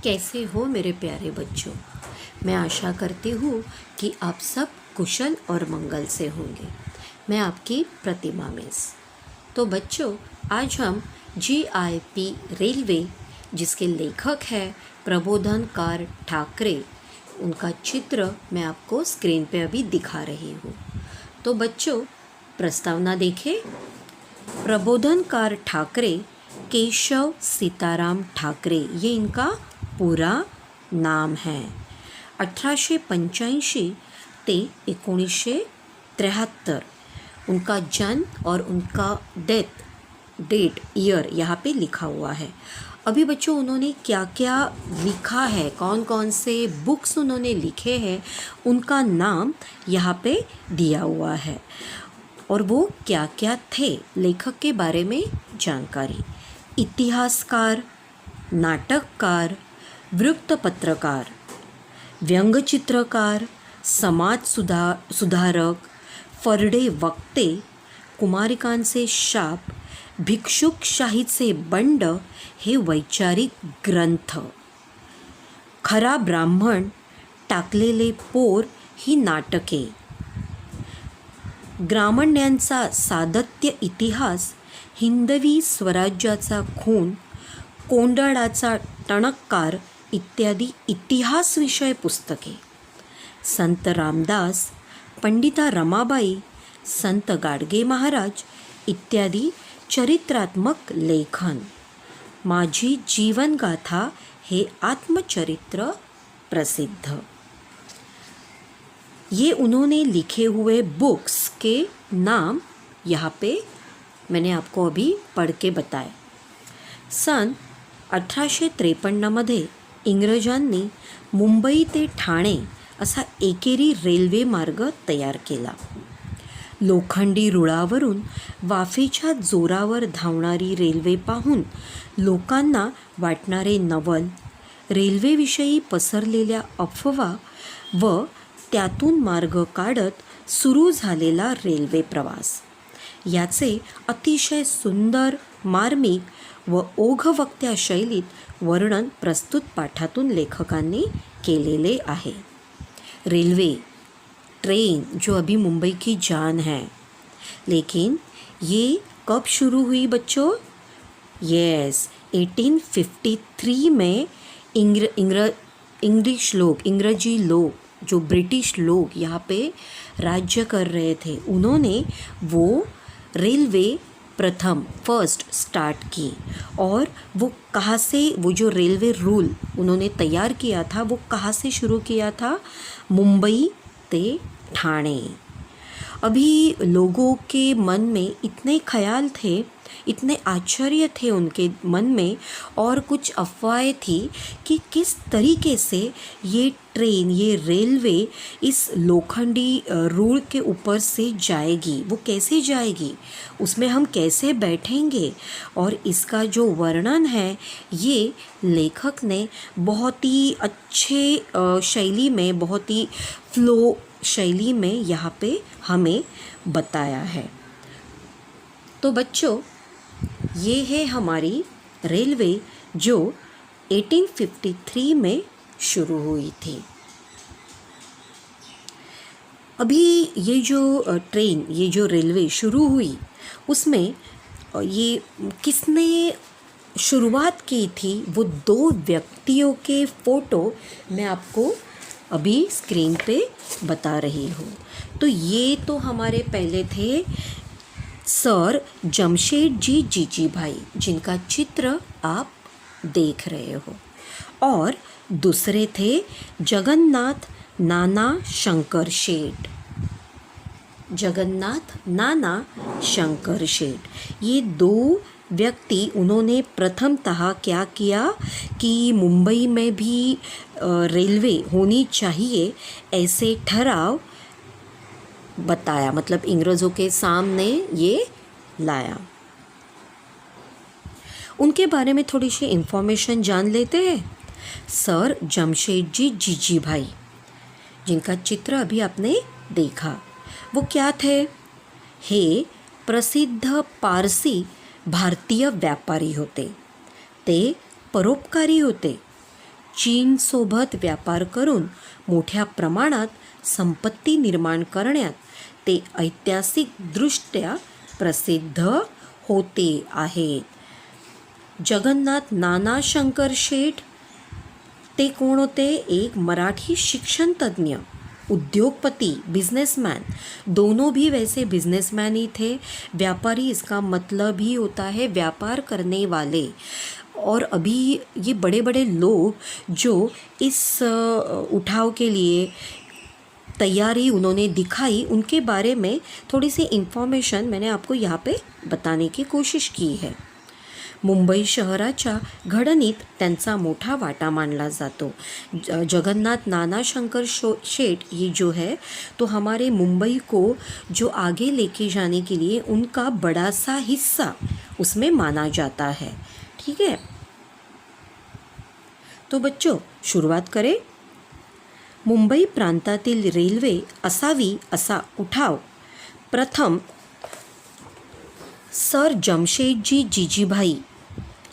कैसे हो मेरे प्यारे बच्चों। मैं आशा करती हूँ कि आप सब कुशल और मंगल से होंगे। मैं आपकी प्रतिमा मिस। तो बच्चों, आज हम GIP रेलवे, जिसके लेखक हैं प्रबोधनकार ठाकरे, उनका चित्र मैं आपको स्क्रीन पे अभी दिखा रही हूँ। तो बच्चों, प्रस्तावना देखें। प्रबोधनकार ठाकरे केशव सीताराम ठाकरे, ये इनका पूरा नाम है। 1885 ते 1973 उनका जन्म और उनका डेट ईयर यहाँ पे लिखा हुआ है। अभी बच्चों, उन्होंने क्या क्या लिखा है, कौन कौन से बुक्स उन्होंने लिखे हैं, उनका नाम यहाँ पे दिया हुआ है और वो क्या क्या थे, लेखक के बारे में जानकारी। इतिहासकार, नाटककार, वृत्तपत्रकार, व्यंग्य चित्रकार, समाज सुधारक, फरडे वक्ते, कुमारिकांचे शाप, भिक्षुकशाहीचे बंड हे वैचारिक ग्रंथ, खरा ब्राह्मण, टाकलेले पोर ही नाटके, ग्रामण्यांचा सातत्य इतिहास, हिंदवी स्वराज्याचा खून, कोंडाळाचा टणककार इत्यादी इतिहासविषय पुस्तके, संत रामदास, पंडिता रमाबाई, संत गाडगे महाराज इत्यादी चरित्रात्मक लेखन, माझी जीवनगाथा हे आत्मचरित्र प्रसिद्ध। ये उन्होंने लिखे हुए बुक्स के नाम यहाँ पे मैंने आपको अभी पढ़ के बताए। सन 1853 इंग्रजांनी मुंबई ते ठाणे असा एकेरी रेल्वे मार्ग तयार केला। लोखंडी रुळावरून वाफेच्या जोरावर धावणारी रेल्वे पाहून लोकांना वाटणारे नवल, रेल्वेविषयी पसरलेल्या अफवा व त्यातून मार्ग काढत सुरू झालेला रेल्वे प्रवास याचे अतिशय सुंदर, मार्मिक व ओघवत्या शैलीत वर्णन प्रस्तुत पाठातून लेखकांनी केलेले आहे। रेलवे, ट्रेन जो अभी मुंबई की जान है, लेकिन ये कब शुरू हुई बच्चों? यस, 1853 में अंग्रेजी लोग, जो ब्रिटिश लोग यहाँ पे राज्य कर रहे थे, उन्होंने वो रेलवे फर्स्ट स्टार्ट की। और वो कहाँ से, वो जो रेलवे रूल उन्होंने तैयार किया था, वो कहाँ से शुरू किया था? मुंबई ते ठाणे। अभी लोगों के मन में इतने ख्याल थे, इतने आश्चर्य थे उनके मन में, और कुछ अफवाहें थी कि किस तरीके से ये ट्रेन, ये रेलवे इस लोखंडी रूल के ऊपर से जाएगी, वो कैसे जाएगी, उसमें हम कैसे बैठेंगे। और इसका जो वर्णन है, ये लेखक ने बहुत ही अच्छे शैली में, बहुत ही फ्लो शैली में यहाँ पे हमें बताया है। तो बच्चों, ये है हमारी रेलवे जो 1853 में शुरू हुई थी। अभी ये जो ट्रेन, ये जो रेलवे शुरू हुई, उसमें ये किसने शुरुआत की थी, वो दो व्यक्तियों के फ़ोटो मैं आपको अभी स्क्रीन पे बता रही हूँ। तो ये तो हमारे पहले थे सर जमशेदजी जीजीभाई, जिनका चित्र आप देख रहे हो, और दूसरे थे जगन्नाथ नाना शंकर शेठ, जगन्नाथ नाना शंकर शेठ। ये दो व्यक्ति, उन्होंने प्रथमतः क्या किया कि मुंबई में भी रेलवे होनी चाहिए ऐसे ठहराव बताया, मतलब अंग्रेज़ों के सामने ये लाया। उनके बारे में थोड़ी सी इन्फॉर्मेशन जान लेते हैं। सर जमशेदजी जीजीभाई, जिनका चित्र अभी आपने देखा, वो क्या थे? हे प्रसिद्ध पारसी भारतीय व्यापारी होते। ते परोपकारी होते, चीनसोबत व्यापार करून मोठ्या प्रमाणात संपत्ती निर्माण करण्यात ते ऐतिहासिकदृष्ट्या प्रसिद्ध होते आहेत. जगन्नाथ नाना शंकर शेठ ते कोण होते? एक मराठी शिक्षण तज्ञ, उद्योगपति, बिजनेसमैन. दोनों भी वैसे बिजनेसमैन ही थे. व्यापारी इसका मतलब ही होता है व्यापार करने वाले. और अभी ये बड़े बड़े लोग जो इस उठाव के लिए तैयारी उन्होंने दिखाई, उनके बारे में थोड़ी सी इन्फॉर्मेशन मैंने आपको यहाँ पे बताने की कोशिश की है. मुंबई शहराच्या घडणीत त्यांचा मोठा वाटा मानला जातो. जगन्नाथ नाना शंकर शेठ ये जो है तो हमारे मुंबई को जो आगे लेके जाने के लिए उनका बड़ा सा हिस्सा उसमें माना जाता है. ठीक है, तो बच्चों शुरुआत करें. मुंबई प्रांतातील रेल्वे असावी असा उठाव प्रथम सर जमशेदजी जीजीभाई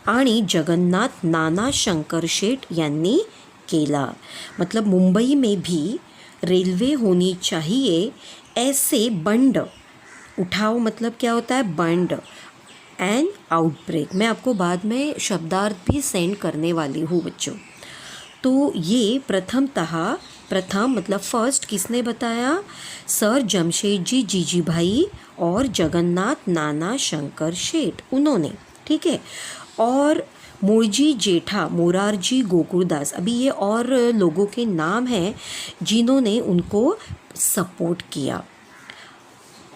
आणि जगन्नाथ नाना शंकर शेठ यांनी केला. मतलब मुंबई में भी रेलवे होनी चाहिए ऐसे बंड. उठाव मतलब क्या होता है? बंड एंड आउटब्रेक. मैं आपको बाद में शब्दार्थ भी सेंड करने वाली हूँ बच्चों. तो ये प्रथम मतलब फर्स्ट किसने बताया? सर जमशेदजी जीजीभाई और जगन्नाथ नाना शंकर शेठ, उन्होंने. ठीक है, और मुरजी जेठा मोरारजी गोकुलदास. अभी ये और लोगों के नाम हैं जिन्होंने उनको सपोर्ट किया.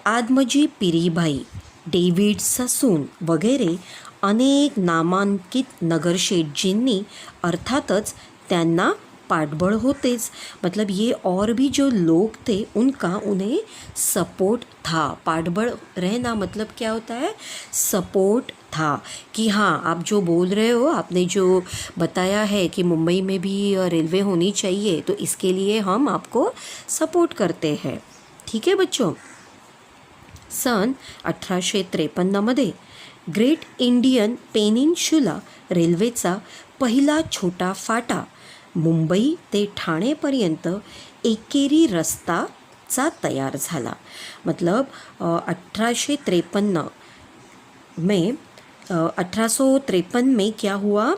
आदमजी पिरीभाई, डेव्हिड ससून वगैरे अनेक नामांकित नगरशेठजींनी अर्थातच त्यांना पाठबळ होतेच. मतलब ये और भी जो लोग थे उनका उन्हें सपोर्ट था. पाठबळ रहना मतलब क्या होता है? सपोर्ट था कि हाँ आप जो बोल रहे हो, आपने जो बताया है कि मुंबई में भी रेलवे होनी चाहिए, तो इसके लिए हम आपको सपोर्ट करते हैं. ठीक है बच्चों. सन 1853 ग्रेट इंडियन पेनिन्शुला रेल्वेचा पहिला छोटा फाटा मुंबई ते ठाणेपर्यंत एकेरी रस्ताचा तयार झाला. मतलब 1853 में क्या हुआ?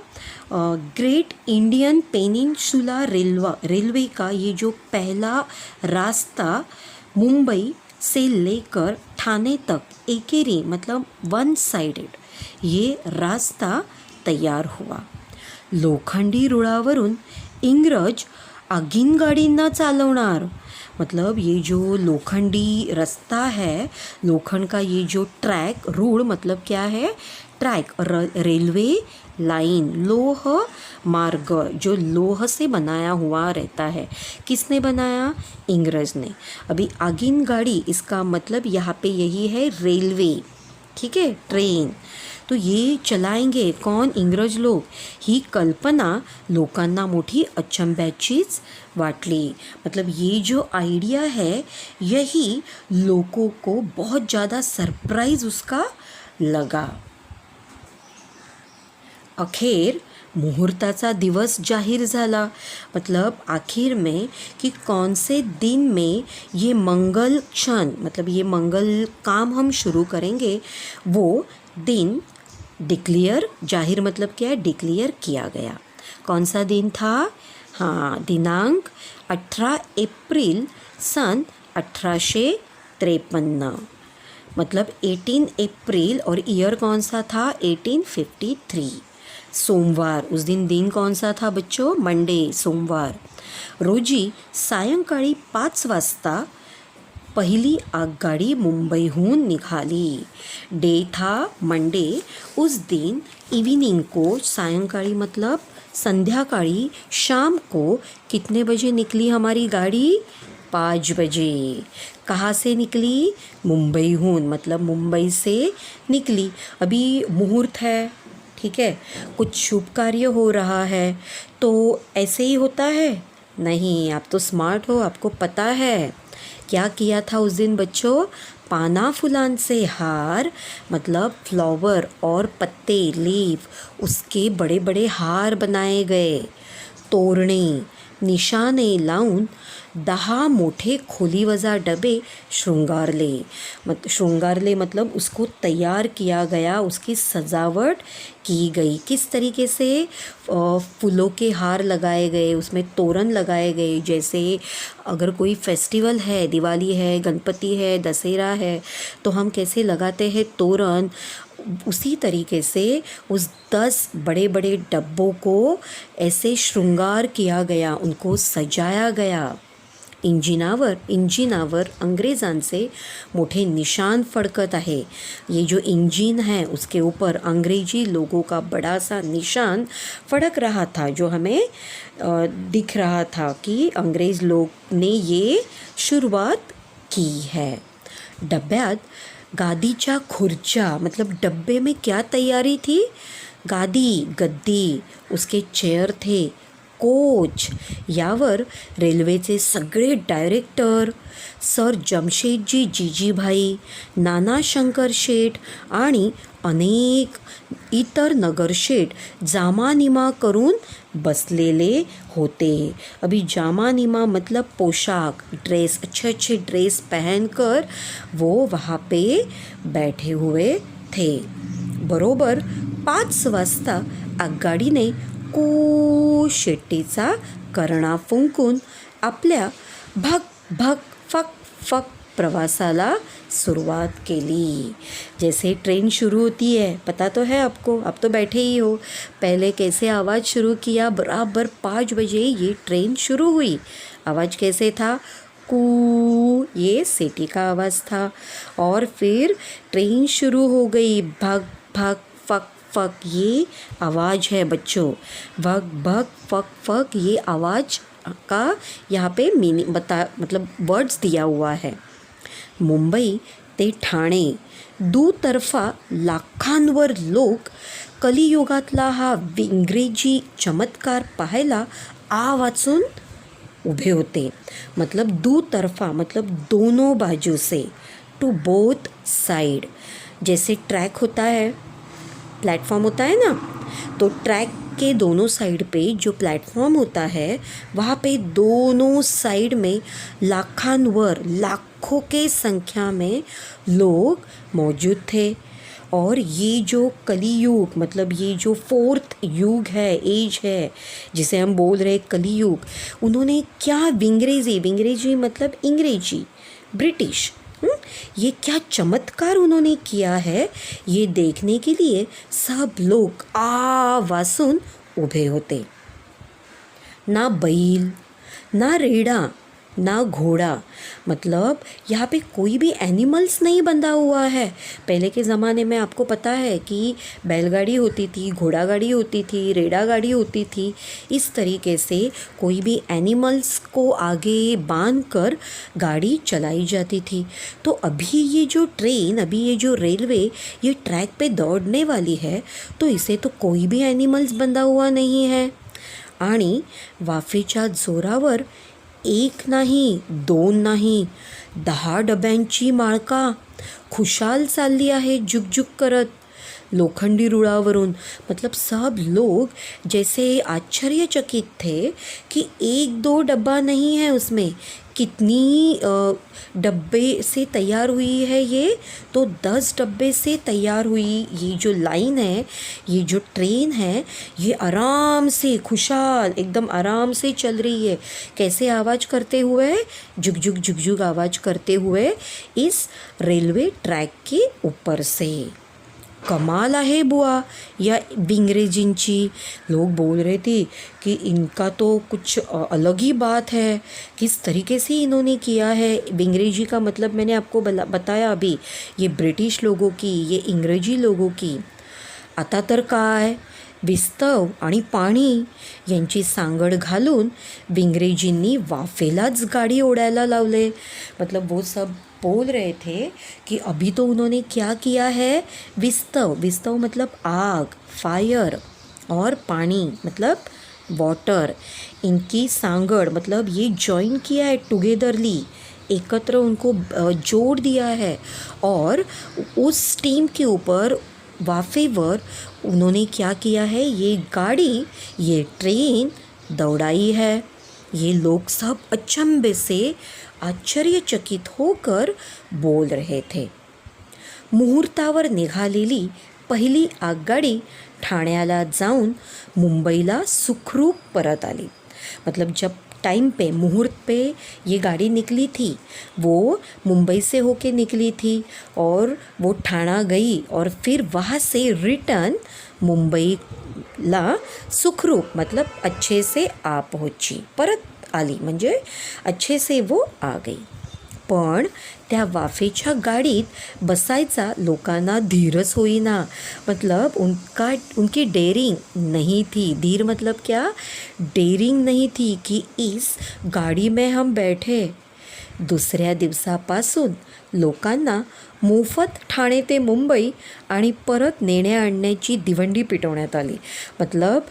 ग्रेट इंडियन पेनिनसुला रेलवे का ये जो पहला रास्ता मुंबई से लेकर ठाणे तक एकेरी मतलब वन साइडेड ये रास्ता तैयार हुआ. लोखंडी रुळावरून इंग्रज आगीनगाडींना चालवणार. मतलब ये जो लोखंडी रास्ता है, लोखंड का ये जो ट्रैक, रूढ़ मतलब क्या है? ट्रैक, रेलवे लाइन, लोह मार्ग जो लोह से बनाया हुआ रहता है. किसने बनाया? इंग्रज ने. अभी आगीन गाड़ी इसका मतलब यहाँ पे यही है रेलवे. ठीक है, ट्रेन. तो ये चलाएंगे कौन? इंग्रज लोग. ही कल्पना लोकांना मोठी अचंब्याचीच वाटली. मतलब ये जो आइडिया है यही लोगों को बहुत ज़्यादा सरप्राइज उसका लगा. अखेर मुहूर्ताचा दिवस जाहिर झाला. मतलब आखिर में कि कौन से दिन में ये मंगल क्षण मतलब ये मंगल काम हम शुरू करेंगे, वो दिन डिक्लेयर, जाहिर मतलब क्या है? डिक्लेयर किया गया. कौन सा दिन था? हाँ, दिनांक 18 अप्रैल सन 1853. मतलब 18 अप्रैल और ईयर कौन सा था? 1853. सोमवार. उस दिन कौन सा था बच्चों? मंडे, सोमवार रोजी सायंकाळी 5 वाजता पहिली आगगाडी मुंबईहून निघाली. डे था मंडे. उस दिन इवनिंग को, सायंकाळी मतलब संध्याकाळी, शाम को कितने बजे निकली हमारी गाड़ी? 5 बजे. कहाँ से निकली? मुंबईहून, मतलब मुंबई से निकली. अभी मुहूर्त है, ठीक है, कुछ शुभ कार्य हो रहा है, तो ऐसे ही होता है? नहीं, आप तो स्मार्ट हो, आपको पता है क्या किया था उस दिन बच्चों? पाना फुलांचे हार मतलब फ्लावर और पत्ते, लीफ, उसके बड़े बड़े हार बनाए गए. तोरणे निशाने लावून 10 मोठे खोलीवजा डबे श्रृंगारले मतलब उसको तैयार किया गया, उसकी सजावट की गई। किस तरीके से फूलों के हार लगाए गए, उसमें तोरण लगाए गए। जैसे अगर कोई फेस्टिवल है, दिवाली है, गणपति है, दशहरा है, तो हम कैसे लगाते हैं तोरण, उसी तरीके से उस 10 बड़े बड़े डब्बों को ऐसे श्रृंगार किया गया, उनको सजाया गया। इंजिनावर अंग्रेजांचे मोठे निशान फडकत आहे। ये जो इंजिन है उसके ऊपर अंग्रेजी लोगों का बड़ा सा निशान फड़क रहा था, जो हमें दिख रहा था कि अंग्रेज़ लोग ने ये शुरुआत की है। डब्यात गादीच्या खुर्च्या, मतलब डब्बे में क्या तैयारी थी? गादी, गद्दी, उसके चेयर थे, कोच, यावर रेल्वेचे सगळे डायरेक्टर, सर जमशेदजी जीजीभाई, नाना शंकर शेठ आणि अनेक इतर नगरशेठ जामानिमा करून बसलेले होते। अभी जामानिमा मतलब पोशाक, ड्रेस, अच्छे अच्छे ड्रेस पहनकर वो वहाँ पे बैठे हुए थे। बरोबर 5 वाजता आगगाडीने कू शेट्टीचा करणा फुंकून आपल्या भक भक फक फक प्रवासाला शुरुआत केली। जैसे ट्रेन शुरू होती है, पता तो है आपको, आप तो बैठे ही हो। पहले कैसे आवाज़ शुरू किया? बराबर 5 बजे ये ट्रेन शुरू हुई। आवाज़ कैसे था? कू, ये सीटी का आवाज़ था। और फिर ट्रेन शुरू हो गई, भग भग फक फक, ये आवाज़ है बच्चों। भग भग फक फक, ये आवाज़ का यहाँ पे मीनिंग मतलब वर्ड्स दिया हुआ है। मुंबई ते ठाणे दुतर्फा लाखांवर लोक कलियुगातला हा इंग्रजी चमत्कार पाहायला वाचून उभे होते। मतलब दुतर्फा मतलब दोनों बाजू से, टू बोथ साइड। जैसे ट्रैक होता है, प्लेटफॉर्म होता है ना, तो ट्रैक के दोनों साइड पे जो प्लेटफॉर्म होता है, वहाँ पे दोनों साइड में लाखों के संख्या में लोग मौजूद थे। और ये जो कलियुग मतलब ये जो 4th युग है, एज है, जिसे हम बोल रहे कलियुग, उन्होंने क्या विंग्रेजी मतलब अंग्रेजी, ब्रिटिश, ये क्या चमत्कार उन्होंने किया है, ये देखने के लिए सब लोग वासून उभे होते। ना बैल, ना रेड़ा, ना घोड़ा, मतलब यहाँ पे कोई भी एनिमल्स नहीं बंधा हुआ है। पहले के ज़माने में आपको पता है कि बैलगाड़ी होती थी, घोड़ा गाड़ी होती थी, रेड़ा गाड़ी होती थी। इस तरीके से कोई भी एनिमल्स को आगे बांध कर गाड़ी चलाई जाती थी। तो अभी ये जो ट्रेन, अभी ये जो रेलवे, ये ट्रैक पे दौड़ने वाली है, तो इसे तो कोई भी एनिमल्स बंधा हुआ नहीं है। आणि वाफेच्या जोरावर 1 नाही, 2 नाही, 10 डब्यांची माळका खुशाल चालली आहे जुगजुग करत लोखंडी रुळावरून। मतलब सब लोग जैसे आश्चर्यचकित थे कि 1-2 डब्बा नहीं है उसमें, कितनी डब्बे से तैयार हुई है ये, तो 10 डब्बे से तैयार हुई ये जो लाइन है, ये जो ट्रेन है, ये आराम से खुशहाल एकदम आराम से चल रही है। कैसे आवाज़ करते हुए? जुग जुग आवाज़ करते हुए इस रेलवे ट्रैक के ऊपर से। कमाल है बुआ या अंग्रेजींची। लोग बोल रहे थे कि इनका तो कुछ अलग ही बात है, किस तरीके से इन्होंने किया है। अंग्रेजी का मतलब मैंने आपको बताया अभी, ये ब्रिटिश लोगों की, ये इंग्रजी लोगों की। आता तर काय, विस्तव आणि पाणी यांची सांगड घालून इंग्रजींनी वाफेलाच गाडी ओढायला लावले। मतलब वो सब बोल रहे थे कि अभी तो उन्होंने क्या किया है, विस्तव मतलब आग, फायर, और पानी मतलब वाटर, इनकी सांगड़ मतलब ये जॉइन किया है टुगेदरली, एकत्र उनको जोड़ दिया है। और उस स्टीम के ऊपर वाफेवर उन्होंने क्या किया है, ये गाड़ी, ये ट्रेन दौड़ाई है। ये लोग सब अचंभे से आश्चर्यचकित होकर बोल रहे थे। मुहूर्तावर निघालेली पहिली आगगाडी ठाण्याला जाऊन मुंबईला सुखरूप परत आली। मतलब जब टाइम पे मुहूर्त पे ये गाड़ी निकली थी, वो मुंबई से होके निकली थी और वो ठाणा गई और फिर वहाँ से रिटर्न मुंबईला सुखरूप मतलब अच्छे से आ पहुंची, परत आली म्हणजे अच्छे से वो आ गई। पण त्या वाफेच्या गाडीत बसायचा लोकांना धीरच होईना। मतलब उनकी डेयरिंग नहीं थी। धीर मतलब क्या? डेयरिंग नहीं थी कि इस गाड़ी में हम बैठे। दुसऱ्या दिवसापासून लोकांना मोफत ठाणे ते मुंबई आणि परत नेण्या आणण्याची दिवंडी पिटवण्यात आली। मतलब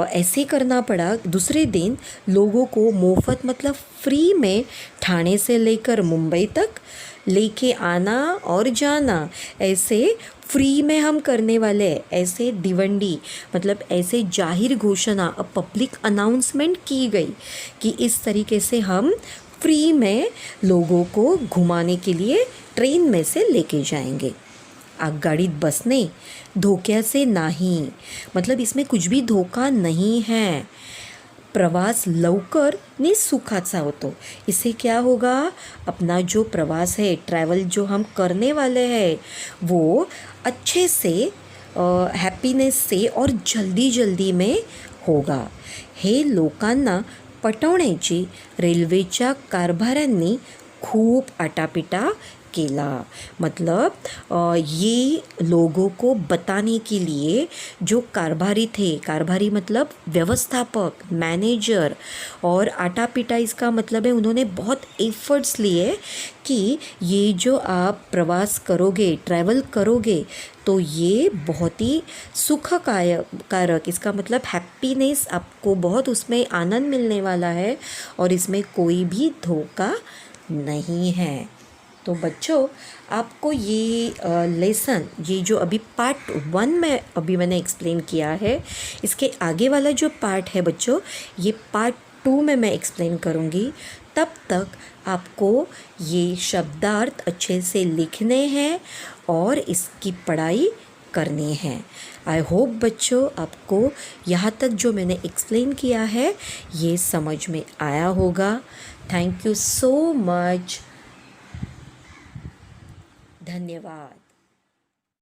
ऐसे करना पड़ा। दूसरे दिन लोगों को मुफ्त मतलब फ्री में ठाणे से लेकर मुंबई तक लेके आना और जाना, ऐसे फ्री में हम करने वाले हैं। ऐसे दिवंडी मतलब ऐसे जाहिर घोषणा, पब्लिक अनाउंसमेंट की गई कि इस तरीके से हम फ्री में लोगों को घुमाने के लिए ट्रेन में से लेके जाएंगे। आगगाडीत बसने धोक्याचे नाही, मतलब इसमें कुछ भी धोखा नहीं है। प्रवास लवकर ने सुखाचा होतो। इससे क्या होगा? अपना जो प्रवास है, ट्रैवल जो हम करने वाले हैं, वो अच्छे से हैप्पीनेस से और जल्दी जल्दी में होगा। हे लोकांना पटवण्याची रेल्वेच्या कारभाऱ्यांनी खूप आटापिटा केला। मतलब ये लोगों को बताने के लिए जो कारभारी थे, कारभारी मतलब व्यवस्थापक, मैनेजर, और आटापिटा इसका मतलब है उन्होंने बहुत एफर्ट्स लिए कि ये जो आप प्रवास करोगे, ट्रैवल करोगे, तो ये बहुत ही सुखकारक, इसका मतलब हैप्पीनेस, आपको बहुत उसमें आनंद मिलने वाला है और इसमें कोई भी धोखा नहीं है। तो बच्चों, आपको ये लेसन, ये जो अभी पार्ट 1 में अभी मैंने एक्सप्लेन किया है, इसके आगे वाला जो पार्ट है बच्चों, ये पार्ट 2 में मैं एक्सप्लेन करूँगी। तब तक आपको ये शब्दार्थ अच्छे से लिखने हैं और इसकी पढ़ाई करनी है। आई होप बच्चों आपको यहाँ तक जो मैंने एक्सप्लेन किया है ये समझ में आया होगा। Thank you so much. धन्यवाद।